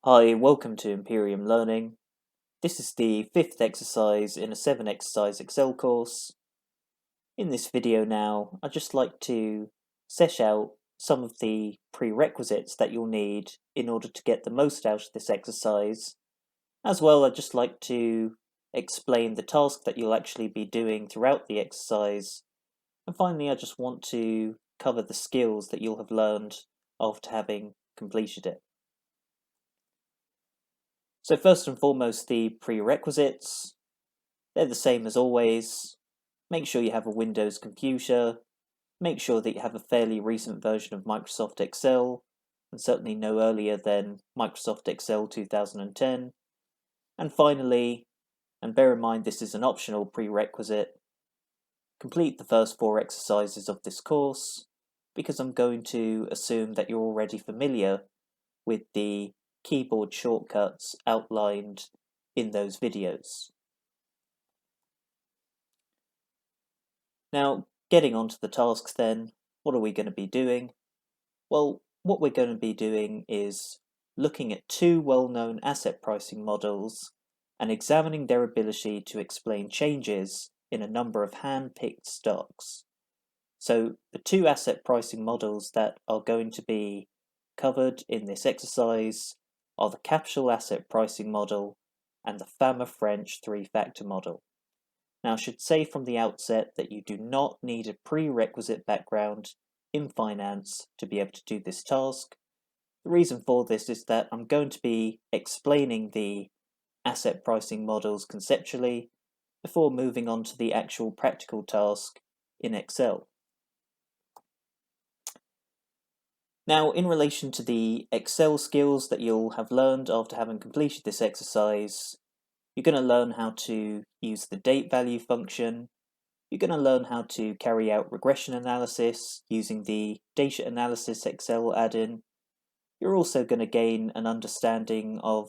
Hi, welcome to Imperium Learning. This is the fifth exercise in a 7-exercise Excel course. In this video now, I'd just like to set out some of the prerequisites that you'll need in order to get the most out of this exercise. As well, I'd just like to explain the task that you'll actually be doing throughout the exercise. And finally, I just want to cover the skills that you'll have learned after having completed it. So first and foremost, the prerequisites. They're the same as always. Make sure you have a Windows computer. Make sure that you have a fairly recent version of Microsoft Excel, and certainly no earlier than Microsoft Excel 2010. And finally, and bear in mind this is an optional prerequisite, complete the first 4 exercises of this course, because I'm going to assume that you're already familiar with the keyboard shortcuts outlined in those videos. Now, getting onto the tasks then, what are we going to be doing? Well, what we're going to be doing is looking at 2 well-known asset pricing models and examining their ability to explain changes in a number of hand-picked stocks. So the 2 asset pricing models that are going to be covered in this exercise are the capital asset pricing model and the Fama-French 3-factor model. Now, I should say from the outset that you do not need a prerequisite background in finance to be able to do this task. The reason for this is that I'm going to be explaining the asset pricing models conceptually before moving on to the actual practical task in Excel. Now, in relation to the Excel skills that you'll have learned after having completed this exercise, you're going to learn how to use the date value function. You're going to learn how to carry out regression analysis using the Data Analysis Excel add-in. You're also going to gain an understanding of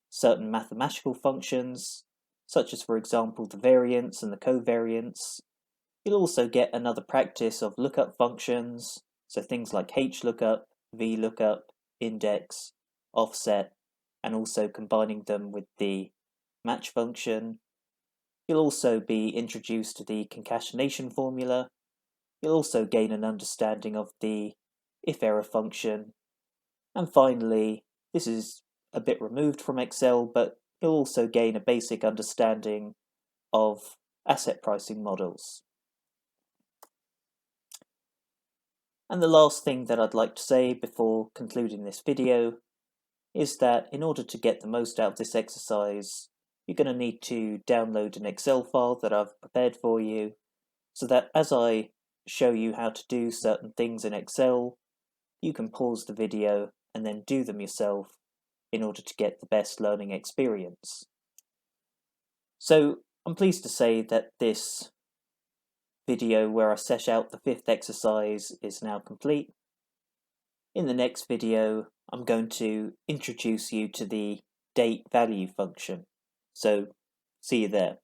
certain mathematical functions, such as, for example, the variance and the covariance. You'll also get another practice of lookup functions, so things like HLOOKUP, VLOOKUP, index, offset, and also combining them with the match function. You'll also be introduced to the concatenation formula. You'll also gain an understanding of the if-error function. And finally, this is a bit removed from Excel, but you'll also gain a basic understanding of asset pricing models. And the last thing that I'd like to say before concluding this video is that in order to get the most out of this exercise, you're going to need to download an Excel file that I've prepared for you, so that as I show you how to do certain things in Excel, you can pause the video and then do them yourself in order to get the best learning experience. So I'm pleased to say that this video where I set out the 5th exercise is now complete. In the next video, I'm going to introduce you to the date value function. So, see you there.